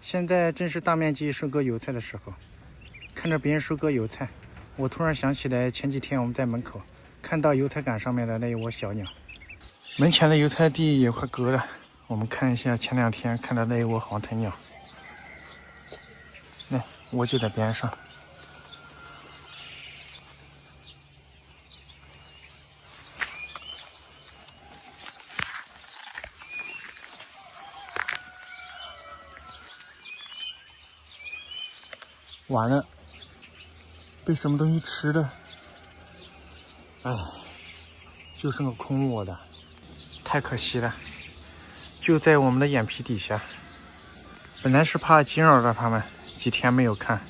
现在正是大面积收割油菜的时候，看着别人收割油菜，我突然想起来前几天我们在门口看到油菜杆上面的那一窝小鸟。门前的油菜地也快割了，我们看一下前2天看到那一窝黄藤鸟，那窝就在边上。完了，被什么东西吃了。哎，就剩个空窝的，太可惜了，就在我们的眼皮底下。本来是怕惊扰到他们，几天没有看，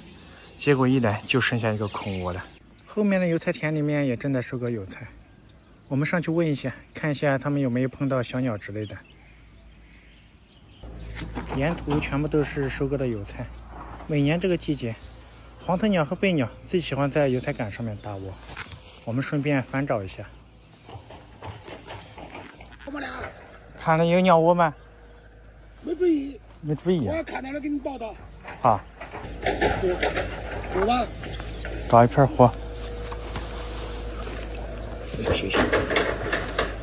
结果一来就剩下一个空窝了。后面的油菜田里面也正在收割油菜，我们上去问一下，看一下他们有没有碰到小鸟之类的。沿途全部都是收割的油菜。每年这个季节，黄藤鸟和贝鸟最喜欢在油菜杆上面搭窝。我们顺便翻找一下。我们俩看了有鸟窝吗？没注意，没注意啊。我看到了，给你报道。好，活吧，找一片活。谢谢。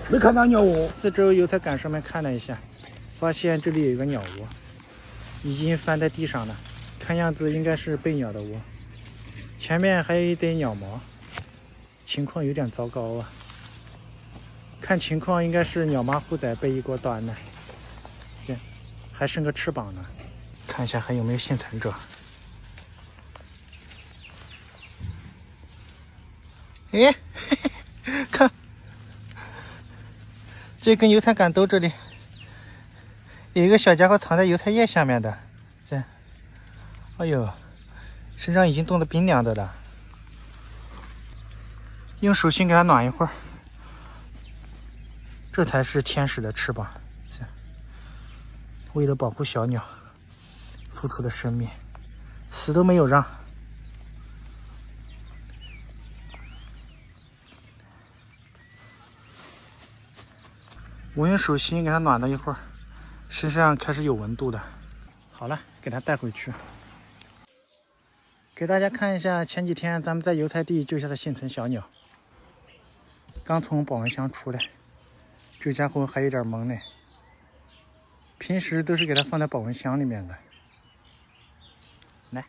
没看到鸟窝，四周油菜杆上面看了一下，发现这里有一个鸟窝，已经翻在地上了，看样子应该是贝鸟的窝。前面还有一堆鸟毛，情况有点糟糕啊。看情况应该是鸟妈虎仔被一锅端了，这还剩个翅膀呢。看一下还有没有幸存者。哎，看这根油菜杆兜这里有一个小家伙藏在油菜叶下面的，这，哎呦，身上已经冻得冰凉的了。用手心给它暖一会儿，这才是天使的翅膀。为了保护小鸟，付出的生命，死都没有让。我用手心给它暖了一会儿，身上开始有温度了。好了，给它带回去。给大家看一下前几天咱们在油菜地救下的幸存小鸟，刚从保温箱出来，这家伙还有点懵呢。平时都是给它放在保温箱里面的，来，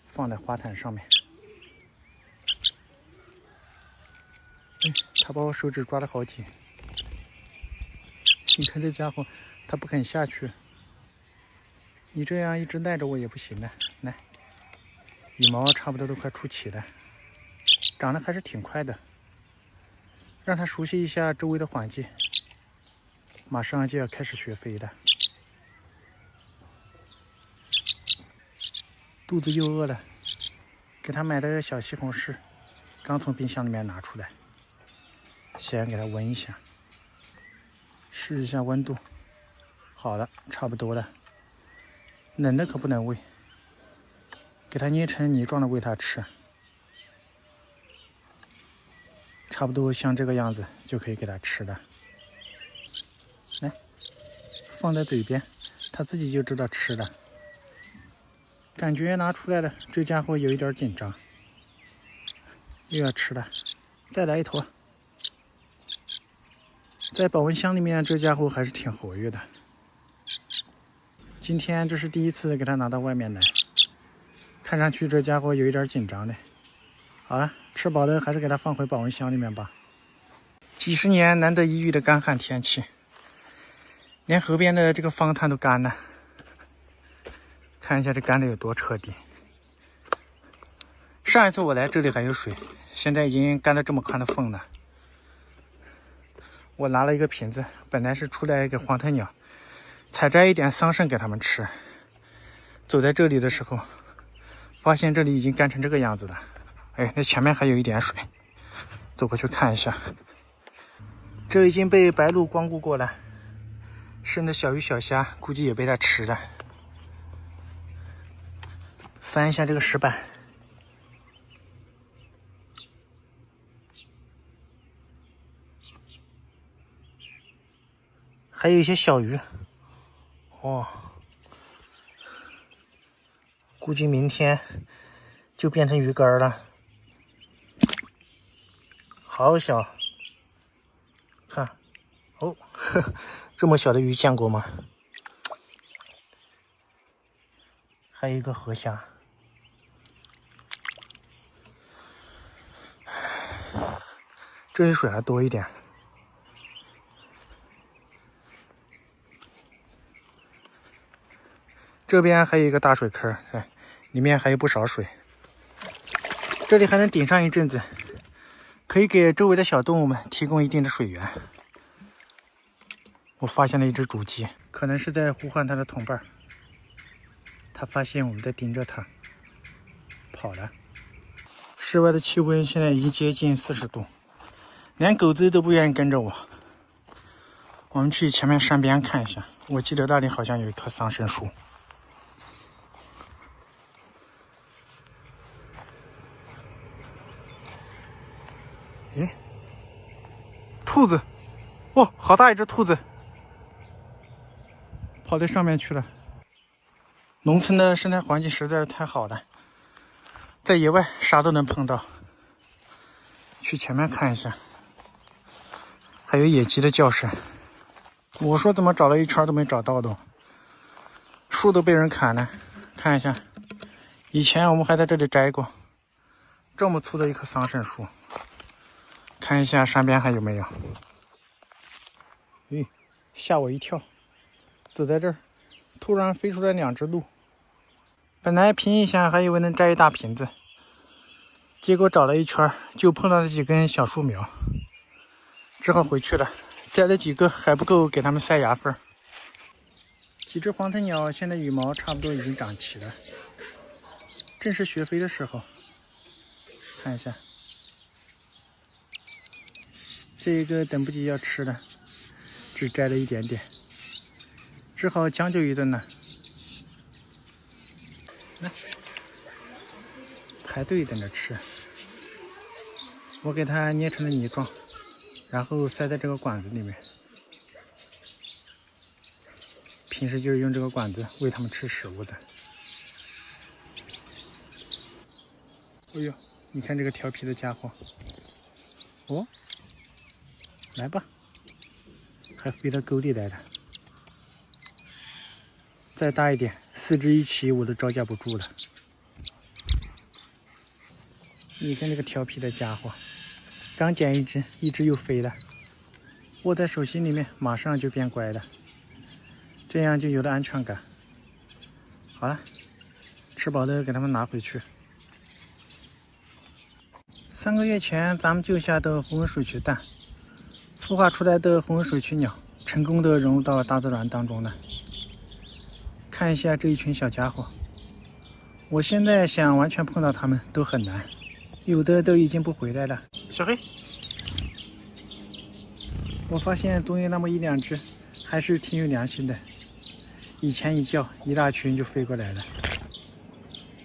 放在花坛上面。它把我手指抓得好紧。你看这家伙，它不肯下去。你这样一直赖着我也不行的。来，羽毛差不多都快出齐了，长得还是挺快的。让它熟悉一下周围的环境，马上就要开始学飞了。肚子又饿了，给它买的小西红柿，刚从冰箱里面拿出来，先给它闻一下。试一下温度，好了，差不多了。冷的可不能喂，给它捏成泥状的喂它吃。差不多像这个样子就可以给它吃了。来，放在嘴边，它自己就知道吃了。感觉拿出来了，这家伙有一点紧张，又要吃了。再来一坨。在保温箱里面，这家伙还是挺活跃的。今天这是第一次给它拿到外面来，看上去这家伙有一点紧张的。好了，吃饱了还是给它放回保温箱里面吧。几十年难得一遇的干旱天气，连河边的这个方滩都干了。看一下这干的有多彻底。上一次我来这里还有水，现在已经干了这么宽的缝了。我拿了一个瓶子，本来是出来给黄藤鸟采摘一点桑葚给它们吃。走在这里的时候，发现这里已经干成这个样子了。哎，那前面还有一点水，走过去看一下。这已经被白鹭光顾过了，剩的小鱼小虾估计也被它吃了。翻一下这个石板，还有一些小鱼。哦，估计明天就变成鱼干了。好小，看，哦，这么小的鱼见过吗？还有一个河虾。这里水还多一点。这边还有一个大水坑，哎，里面还有不少水。这里还能顶上一阵子，可以给周围的小动物们提供一定的水源。我发现了一只竹鸡，可能是在呼唤它的同伴。它发现我们在盯着它，跑了。室外的气温现在已经接近40度，连狗子都不愿意跟着我。我们去前面山边看一下，我记得那里好像有一棵桑葚树。诶，兔子，哇，好大一只兔子，跑到上面去了。农村的生态环境实在是太好了，在野外啥都能碰到。去前面看一下，还有野鸡的叫声。我说怎么找了一圈都没找到的，树都被人砍了。看一下，以前我们还在这里摘过，这么粗的一棵桑葚树。看一下山边还有没有。咦，吓我一跳！走在这儿，突然飞出来2只鹿。本来拼一下还以为能摘一大瓶子，结果找了一圈就碰到了几根小树苗，只好回去了。摘了几个还不够给它们塞牙缝。几只黄鹌鸟现在羽毛差不多已经长齐了，正是学飞的时候。看一下，这个等不及要吃了，只摘了一点点，只好将就一顿了。来，排队等着吃。我给它捏成了泥状，然后塞在这个管子里面。平时就是用这个管子喂它们吃食物的。哎呦，你看这个调皮的家伙，哦，来吧，还飞到沟里来了。再大一点，4只一起我都招架不住了。你看这个调皮的家伙，刚捡一只，一只又飞了。握在手心里面，马上就变乖了，这样就有了安全感。好了，吃饱了给它们拿回去。3个月前，咱们救下的红纹水渠蛋，孵化出来的红纹水渠鸟，成功的融入到大自然当中了。看一下这一群小家伙，我现在想完全碰到它们都很难，有的都已经不回来了。小黑，我发现总有那么1-2只还是挺有良心的，以前一叫一大群就飞过来了，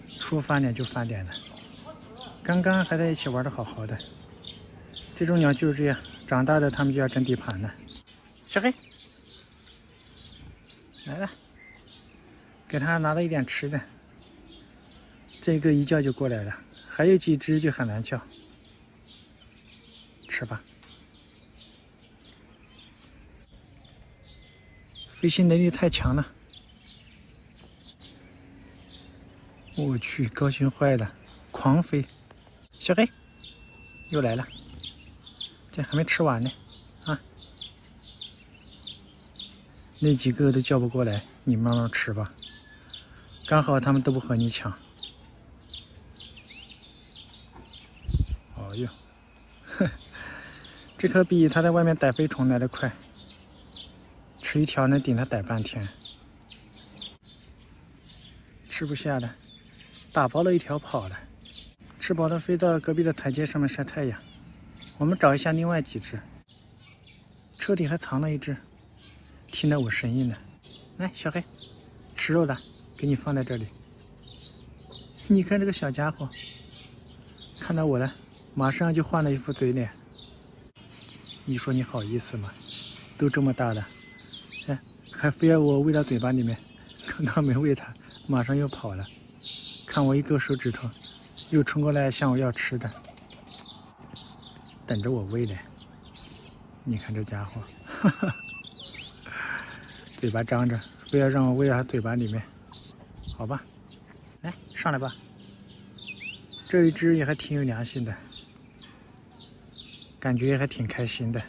说翻脸就翻脸了。刚刚还在一起玩的好好的，这种鸟就是这样，长大的它们就要争地盘了。小黑来了，给它拿了一点吃的，这个一叫就过来了，还有几只就很难叫，吃吧。飞行能力太强了，我去，高兴坏了，狂飞。小黑又来了，这还没吃完呢啊！那几个都叫不过来，你慢慢吃吧。刚好他们都不和你抢。哦哟，这可比他在外面逮飞虫来得快，吃一条能顶他逮半天。吃不下了，打包了一条跑了。吃饱了飞到隔壁的台阶上面晒太阳。我们找一下另外几只，车底还藏了一只，听到我声音了。来，小黑，吃肉的，给你放在这里。你看这个小家伙，看到我了，马上就换了一副嘴脸。你说你好意思吗？都这么大了，哎，还非要我喂到嘴巴里面，刚刚没喂它，马上又跑了。看我一勾手指头，又冲过来向我要吃的，等着我喂嘞。你看这家伙，哈哈，嘴巴张着，非要让我喂到它嘴巴里面。好吧，来上来吧。这一只也还挺有良心的，感觉也还挺开心的。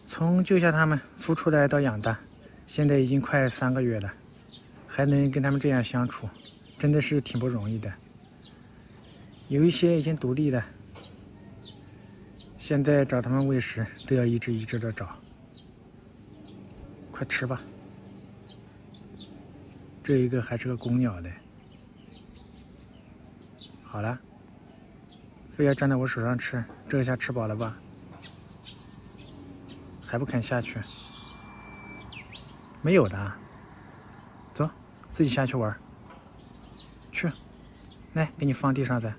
从救下它们孵出来到养大，现在已经快3个月了，还能跟它们这样相处，真的是挺不容易的。有一些已经独立了，现在找它们喂食都要一只一只的找。快吃吧。这一个还是个公鸟嘞。好了，非要站在我手上吃，这下吃饱了吧？还不肯下去？没有的，走，自己下去玩。去，来，给你放地上再。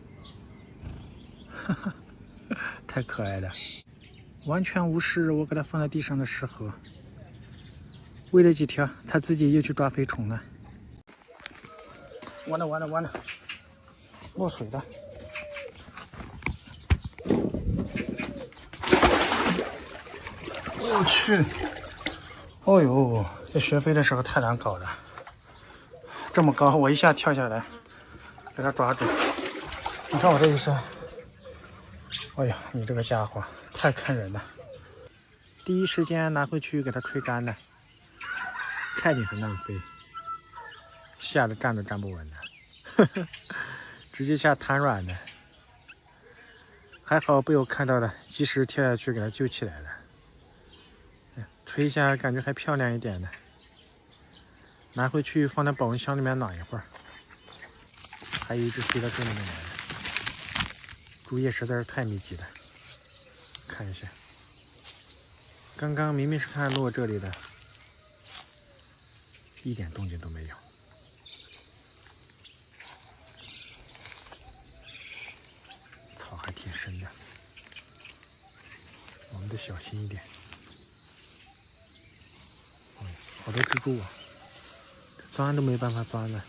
哈哈，太可爱了，完全无视我给它放在地上的食盒。喂了几条，它自己又去抓飞虫了。完了完了完了，落水了。我去，哦呦，这学飞的时候太难搞了，这么高，我一下跳下来，给它抓住。你看我这一身，哎呀，你这个家伙太坑人了！第一时间拿回去给它吹干了，看你还浪费，吓得站都站不稳了，呵呵，直接吓瘫软了。还好被我看到了，及时跳下去给它救起来了。吹一下感觉还漂亮一点呢，拿回去放在保温箱里面暖一会儿。还有一只飞到这里面来了，竹叶实在是太密集了，看一下，刚刚明明是看落这里的，一点动静都没有。草还挺深的，我们得小心一点。好多蜘蛛啊，钻都没办法钻了，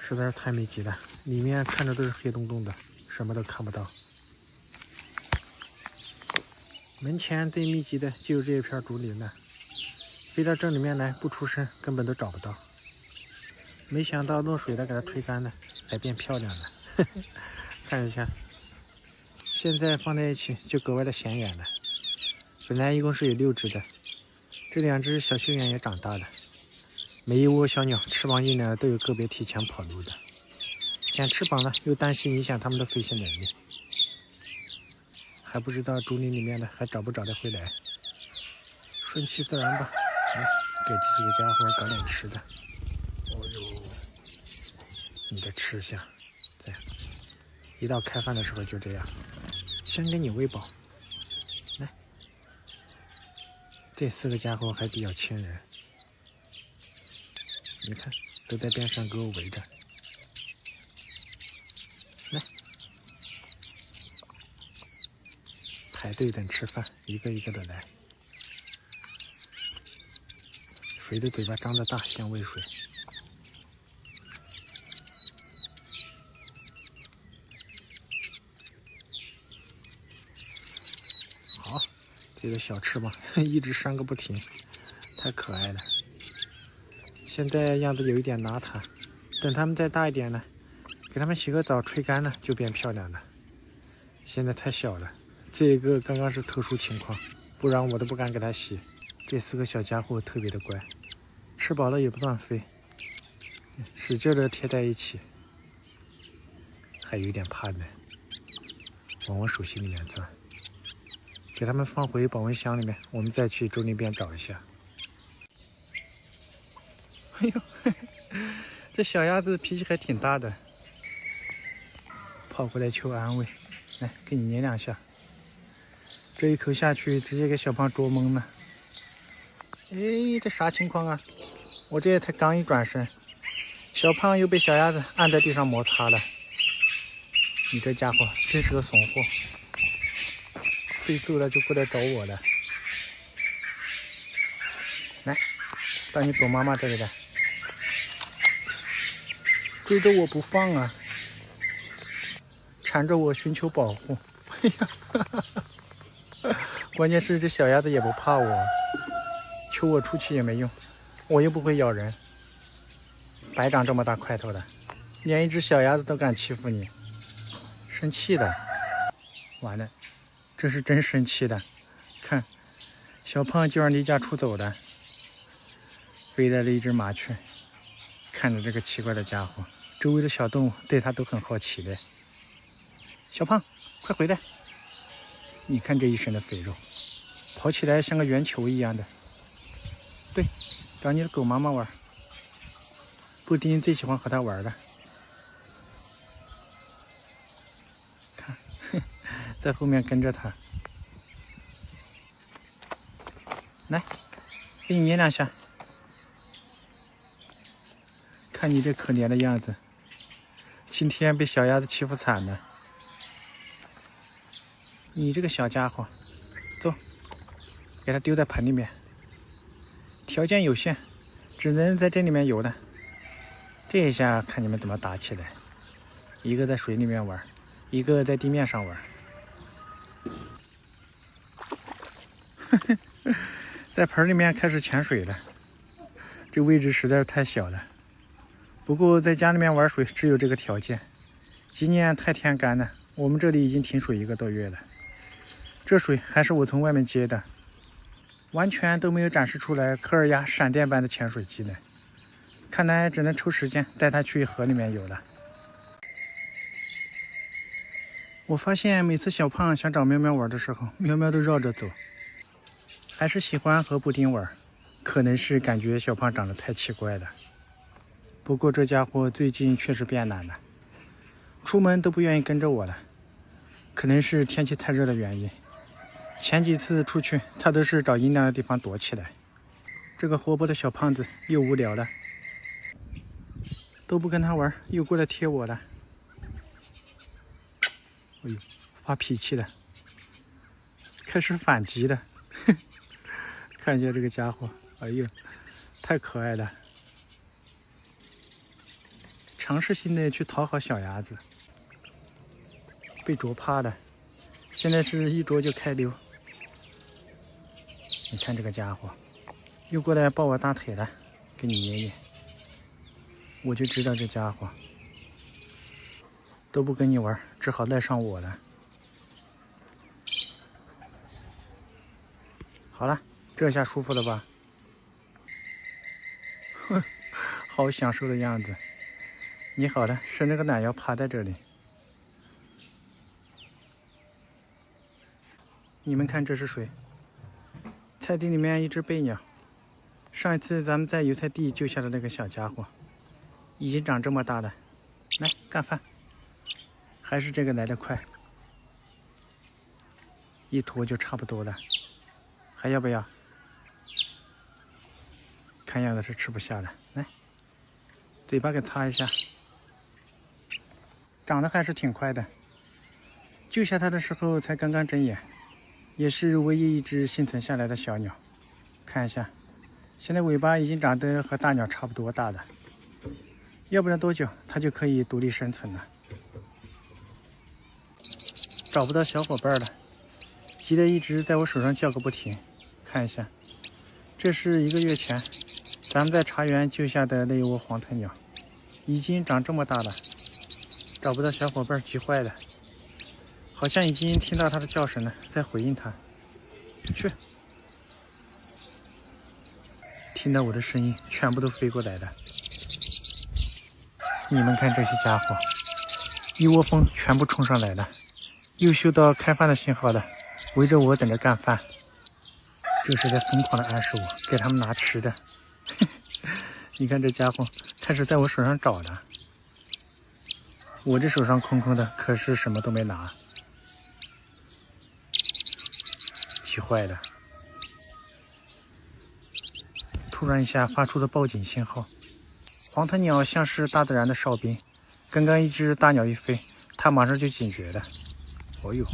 实在是太密集了，里面看着都是黑洞洞的，什么都看不到。门前最密集的就这一片竹林了，飞到这里面来不出声根本都找不到。没想到落水了，给它吹干了，还变漂亮了。呵呵，看一下，现在放在一起就格外的显眼了。本来一共是有6只的。这2只小绣眼也长大了，每一窝小鸟翅膀硬了都有个别提前跑路的，捡翅膀了又担心影响它们的飞行能力，还不知道竹林里面的还找不找得回来，顺其自然吧。给这几个家伙搞点吃的。哦呦，你的吃相，这样一到开饭的时候就这样，先给你喂饱。这4个家伙还比较亲人，你看都在边上给我围着。来，排队等吃饭，一个一个的来。谁的嘴巴张得大，先喂水。好，这个小翅膀一直扇个不停，太可爱了。现在样子有一点邋遢，等它们再大一点呢，给它们洗个澡吹干了就变漂亮了。现在太小了，这个刚刚是特殊情况，不然我都不敢给它洗。这4个小家伙特别的乖，吃饱了也不乱飞，使劲的贴在一起，还有一点怕呢，往我手心里面钻。给它们放回保温箱里面，我们再去竹林边找一下。哎呦，嘿嘿，这小鸭子脾气还挺大的，跑过来求安慰，来给你捏2下。这一口下去，直接给小胖捉懵了。哎，这啥情况啊？我这才刚一转身，小胖又被小鸭子按在地上摩擦了。你这家伙真是个怂货，被揍了就过来找我了。来，到你躲妈妈这里来。追着我不放啊，缠着我寻求保护。哎呀，关键是这小鸭子也不怕我，求我出去也没用，我又不会咬人，白长这么大块头的，连一只小鸭子都敢欺负你，生气的。完了，这是真生气的。看，小胖就要离家出走了。飞来了一只麻雀，看着这个奇怪的家伙，周围的小动物对它都很好奇的。小胖，快回来！你看这一身的肥肉，跑起来像个圆球一样的。对，找你的狗妈妈玩。布丁最喜欢和它玩了。看，在后面跟着它。来，给你捏两下。看你这可怜的样子，今天被小鸭子欺负惨了。你这个小家伙，走，给它丢在盆里面。条件有限，只能在这里面游了。这一下看你们怎么打起来，一个在水里面玩，一个在地面上玩。在盆里面开始潜水了，这位置实在是太小了。不过在家里面玩水只有这个条件，今年太天干了，我们这里已经停水1个多月了。这水还是我从外面接的，完全都没有展示出来科尔鸭闪电般的潜水技能，看来只能抽时间带它去河里面游了。我发现每次小胖想找喵喵玩的时候，喵喵都绕着走，还是喜欢和布丁玩，可能是感觉小胖长得太奇怪了。不过这家伙最近确实变懒了，出门都不愿意跟着我了，可能是天气太热的原因。前几次出去，他都是找阴凉的地方躲起来。这个活泼的小胖子又无聊了，都不跟他玩，又过来贴我了。哎呦，发脾气了，开始反击了。看见这个家伙，哎呦，太可爱了。尝试性的去讨好小鸭子，被啄怕了，现在是一啄就开溜。你看这个家伙，又过来抱我大腿了，给你捏捏。我就知道这家伙都不跟你玩，只好赖上我了。好了，这下舒服了吧？哼，好享受的样子。你好了，伸着个懒腰趴在这里。你们看这是谁？菜地里面一只贝鸟，上一次咱们在油菜地救下的那个小家伙，已经长这么大了。来干饭，还是这个来得快，一坨就差不多了。还要不要？看样子是吃不下了。来，嘴巴给擦一下。长得还是挺快的，救下它的时候才刚刚睁眼，也是唯一一只幸存下来的小鸟。看一下，现在尾巴已经长得和大鸟差不多大了，要不然多久它就可以独立生存了。找不到小伙伴了，急得一直在我手上叫个不停。看一下，这是1个月前咱们在茶园救下的那一窝黄藤鸟，已经长这么大了。找不到小伙伴，急坏了，好像已经听到它的叫声了，在回应它。去，听到我的声音，全部都飞过来了。你们看这些家伙，一窝蜂全部冲上来了，又嗅到开饭的信号了，围着我等着干饭。这是在疯狂的暗示我，给他们拿吃的。你看这家伙开始在我手上找了。我这手上空空的，可是什么都没拿，急坏了。突然一下发出了报警信号，黄藤鸟像是大自然的哨兵，刚刚一只大鸟一飞，它马上就警觉了。哦呦，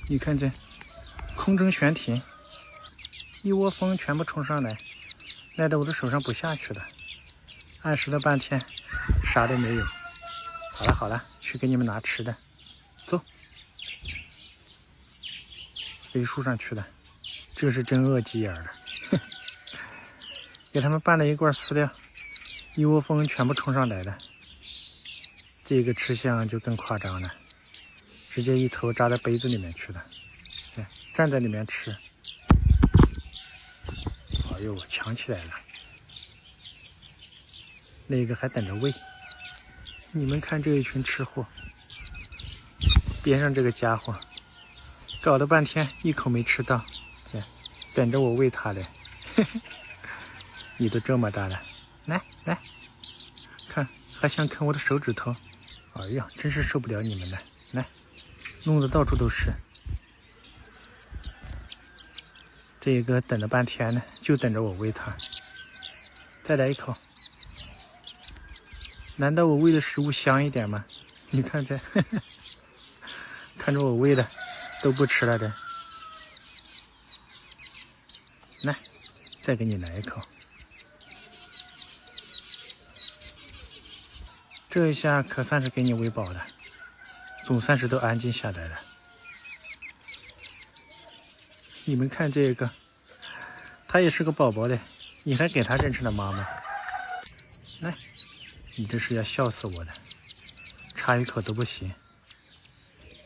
你看这空中悬停，一窝蜂全部冲上来，赖到我的手上不下去了。暗示了半天，啥都没有。好了好了，去给你们拿吃的，走。飞树上去了，这是真饿急眼了。给他们拌了一罐饲料，一窝蜂全部冲上来了。这个吃相就更夸张了，直接一头扎在杯子里面去了，站在里面吃。哎呦，抢起来了！那个还等着喂。你们看这一群吃货，边上这个家伙搞了半天一口没吃到，等着我喂它嘞。你都这么大了，来来，看还想啃我的手指头。哎呀，真是受不了你们了！来，弄得到处都是。这个等了半天呢，就等着我喂它。再来一口。难道我喂的食物香一点吗？你看这，看着我喂的都不吃了的。来，再给你来一口。这一下可算是给你喂饱了，总算是都安静下来了。你们看这个，他也是个宝宝嘞，你还给他认成了妈妈。来，你这是要笑死我了，插一口都不行。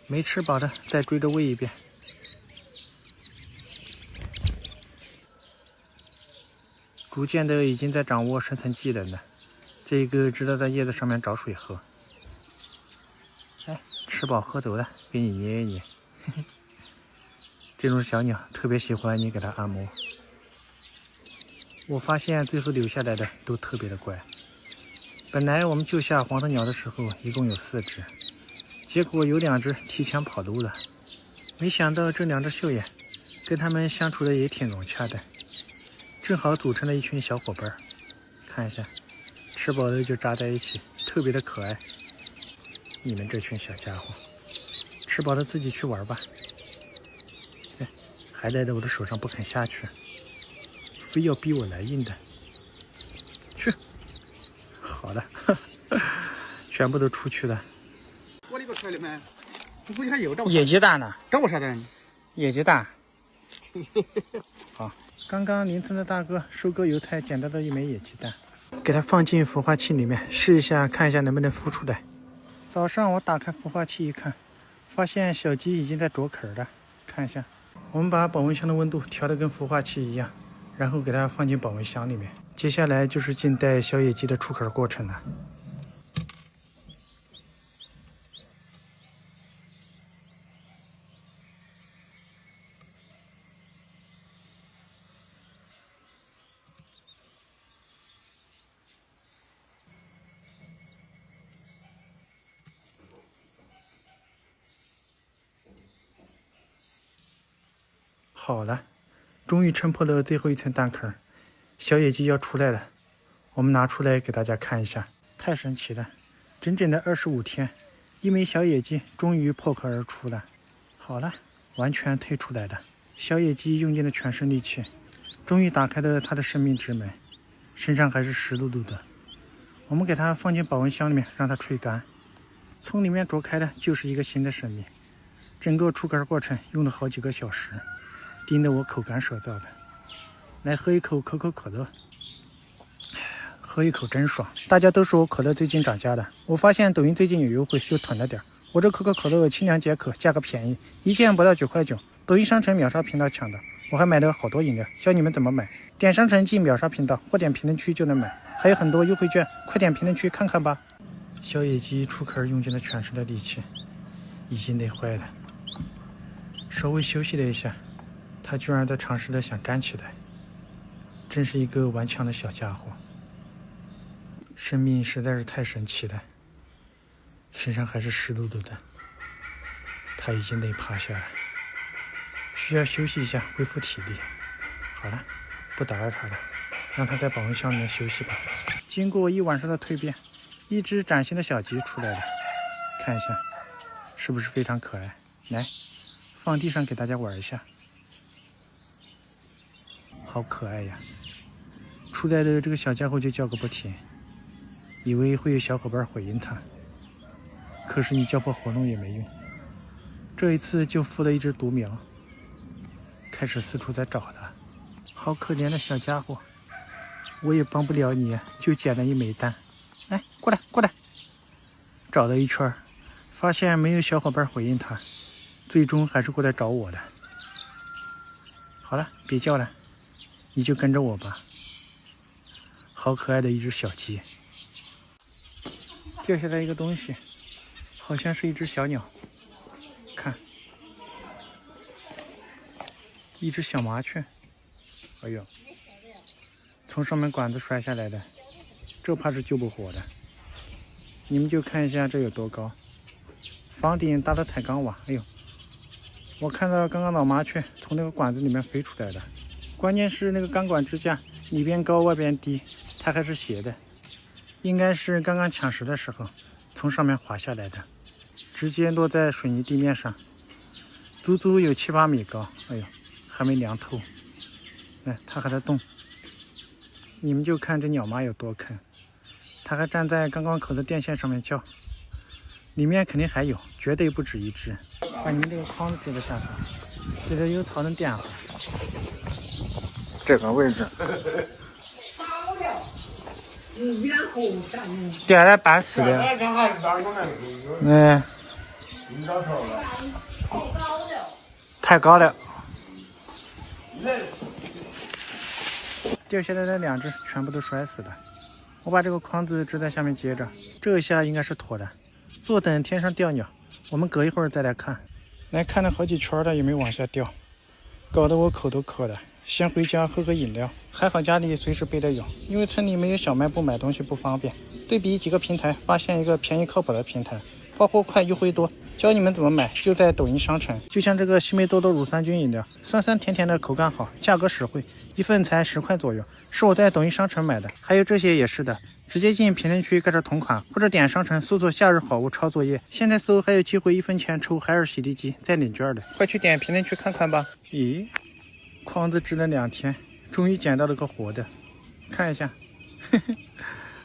没吃饱的再追着喂一遍。逐渐的已经在掌握生存技能了。这个知道在叶子上面找水喝。哎，吃饱喝足了，给你捏一捏。这种小鸟特别喜欢你给它按摩。我发现最后留下来的都特别的乖。本来我们救下黄头鸟的时候一共有4只，结果有2只提前跑路了。没想到这2只秀眼跟它们相处的也挺融洽的，正好组成了一群小伙伴。看一下，吃饱了就扎在一起，特别的可爱。你们这群小家伙，吃饱了自己去玩吧。还赖在我的手上不肯下去，非要逼我来硬的。去，好的，全部都出去了。我那个出来的吗？我估计还有这野鸡蛋呢？这我啥的？野鸡蛋。好，刚刚邻村的大哥收割油菜捡到的一枚野鸡蛋，给它放进孵化器里面试一下，看一下能不能孵出来。早上我打开孵化器一看，发现小鸡已经在啄壳了。看一下，我们把保温箱的温度调得跟孵化器一样，然后给它放进保温箱里面。接下来就是静待小野鸡的出壳过程了。好了，终于撑破了最后一层蛋壳，小野鸡要出来了。我们拿出来给大家看一下，太神奇了！整整的25天，一枚小野鸡终于破壳而出了。好了，完全退出来了。小野鸡用尽了全身力气，终于打开了它的生命之门，身上还是湿漉漉的。我们给它放进保温箱里面，让它吹干。从里面啄开的就是一个新的生命。整个出壳过程用了好几个小时。盯得我口干舌燥的，来喝一口可口可乐，喝一口真爽。大家都说可乐最近涨价了，我发现抖音最近有优惠，就囤了点。我这可口可乐清凉解渴，价格便宜，一件不到9块9，抖音商城秒杀频道抢的。我还买了好多饮料，教你们怎么买。点商城进秒杀频道或点评论区就能买，还有很多优惠券，快点评论区看看吧。小野鸡出壳用尽了全身的力气，已经累坏了，稍微休息了一下。他居然在尝试着想站起来，真是一个顽强的小家伙。生命实在是太神奇了，身上还是湿漉漉的。他已经累趴下了，需要休息一下，恢复体力。好了，不打扰他了，让他在保温箱里面休息吧。经过一晚上的蜕变，一只崭新的小鸡出来了，看一下，是不是非常可爱？来，放地上给大家玩一下。好可爱呀！出来的这个小家伙就叫个不停。以为会有小伙伴回应它，可是你叫破活动也没用。这一次就孵了一只独苗，开始四处在找它。好可怜的小家伙，我也帮不了你，就捡了一枚蛋。来，过来过来。找了一圈，发现没有小伙伴回应它，最终还是过来找我的。好了，别叫了，你就跟着我吧。好可爱的一只小鸡。掉下来一个东西，好像是一只小鸟。看，一只小麻雀。哎呦，从上面管子摔下来的，这怕是救不活的。你们就看一下这有多高，房顶搭的彩钢瓦。哎呦，我看到刚刚老麻雀从那个管子里面飞出来的，关键是那个钢管支架里边高外边低，它还是斜的，应该是刚刚抢食的时候从上面滑下来的，直接落在水泥地面上，足足有7、8米高。哎呦，还没凉透。哎，它还在动。你们就看这鸟妈有多坑，它还站在钢管口的电线上面叫，里面肯定还有，绝对不止一只。把你们这个筐子支在下头，这里有草能点上。这个位置点了半死的。太高了。掉下来的2只全部都摔死了。我把这个筐子支在下面接着，这一下应该是妥的。坐等天上掉鸟，我们隔一会儿再来看。来看了好几圈了，也没往下掉，搞得我口都渴了。先回家喝个饮料。还好家里随时备着有，因为村里没有小卖部，买东西不方便。对比几个平台，发现一个便宜靠谱的平台，发货快优惠多。教你们怎么买，就在抖音商城。就像这个西梅多多乳酸菌饮料，酸酸甜甜的，口感好，价格实惠，1份才10块左右，是我在抖音商城买的。还有这些也是的，直接进评论区盖着同款，或者点商城搜索夏日好物抄作业。现在搜还有机会1分钱抽海尔洗涤机，再领券的，快去点评论区看看吧。咦，筐子支了2天，终于捡到了个活的，看一下。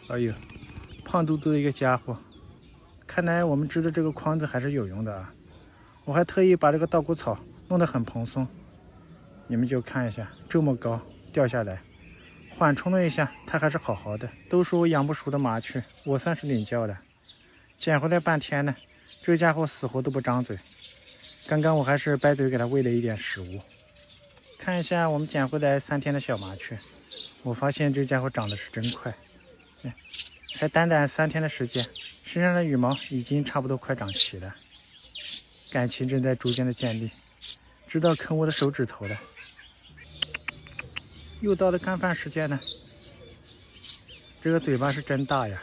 哎呦，胖嘟嘟的一个家伙。看来我们织的这个筐子还是有用的啊！我还特意把这个稻谷草弄得很蓬松，你们就看一下，这么高掉下来，缓冲了一下，它还是好好的。都说我养不熟的麻雀，我算是领教的。捡回来半天呢，这家伙死活都不张嘴。刚刚我还是掰嘴给它喂了一点食物。看一下我们捡回来3天的小麻雀，我发现这家伙长得是真快，才短短3天的时间，身上的羽毛已经差不多快长齐了，感情正在逐渐的建立，直到啃我的手指头了。又到了干饭时间了，这个嘴巴是真大呀，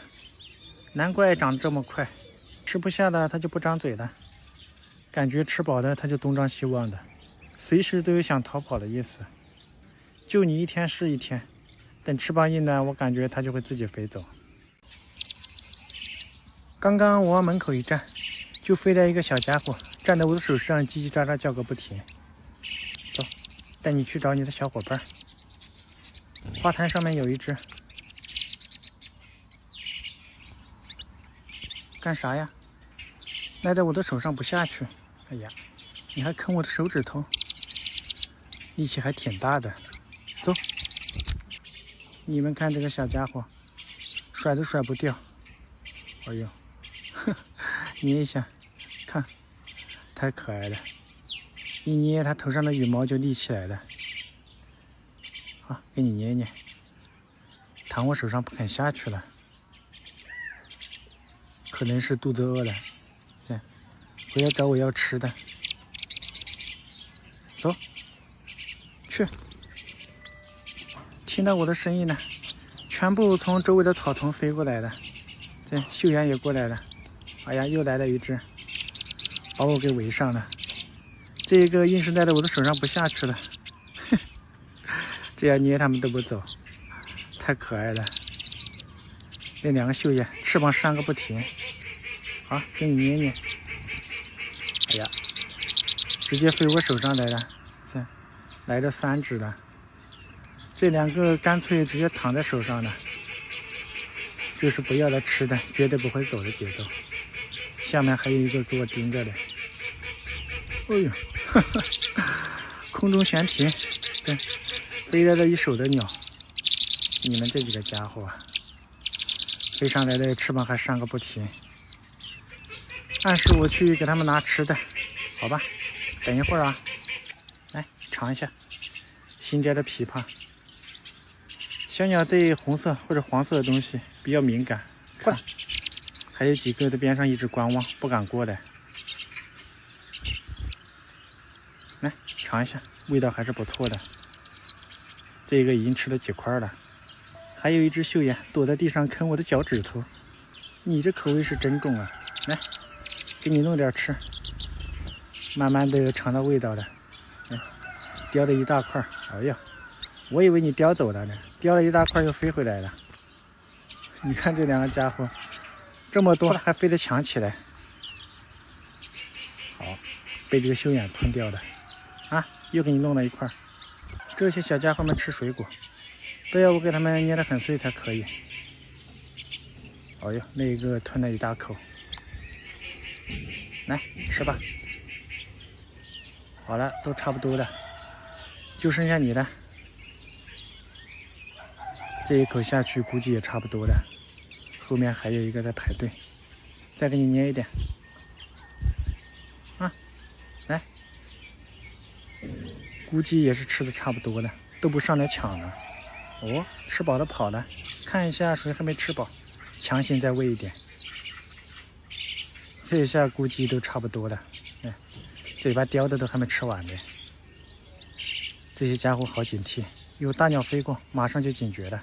难怪长得这么快。吃不下了它就不张嘴了，感觉吃饱了它就东张西望的，随时都有想逃跑的意思。就你1天是1天，等翅膀一暖，我感觉它就会自己飞走。刚刚我往门口一站，就飞来一个小家伙，站在我的手上叽叽喳喳叫个不停。走，带你去找你的小伙伴。花坛上面有一只。干啥呀？赖在我的手上不下去。哎呀，你还啃我的手指头，力气还挺大的。走，你们看这个小家伙，甩都甩不掉。哎呦，捏一下，看，太可爱了！一捏它头上的羽毛就立起来了。好，给你捏捏，躺我手上不肯下去了，可能是肚子饿了，这回来找我要吃的。走，去！听到我的声音了，全部从周围的草丛飞过来了。这秀妍也过来了。哎呀，又来了一只，把我给围上了。这个硬是赖在我的手上不下去了，这样捏它们都不走，太可爱了。那2个秀妍翅膀扇个不停。好，给你捏捏。哎呀，直接飞我手上来了，这来了3只了。这2个干脆直接躺在手上了，直就是不要它吃的，绝对不会走的节奏。下面还有一个给我盯着的，哎呦，哈哈，空中悬停，对，飞来了一手的鸟。你们这几个家伙啊，飞上来的翅膀还扇个不停。暗示我去给他们拿吃的，好吧？等一会儿啊，来尝一下新摘的枇杷。小鸟对红色或者黄色的东西比较敏感，看，还有几个在边上一直观望，不敢过来。来尝一下，味道还是不错的。这个已经吃了几块了，还有一只绣眼躲在地上啃我的脚趾头。你这口味是真重啊！来，给你弄点吃，慢慢的尝到味道了。叼了一大块，哎呀，我以为你叼走了呢，叼了一大块又飞回来了。你看这两个家伙，这么多还非得抢起来。好，被这个绣眼吞掉了。啊，又给你弄了一块。这些小家伙们吃水果，都要我给他们捏得很碎才可以。哎呦，那个吞了一大口。来吃吧。好了，都差不多了，就剩下你了。这一口下去估计也差不多了，后面还有一个在排队，再给你捏一点。啊，来，估计也是吃的差不多了，都不上来抢了。哦，吃饱了跑了，看一下谁还没吃饱，强行再喂一点。这一下估计都差不多了，嘴巴叼的都还没吃完呢。这些家伙好警惕，有大鸟飞过，马上就警觉了。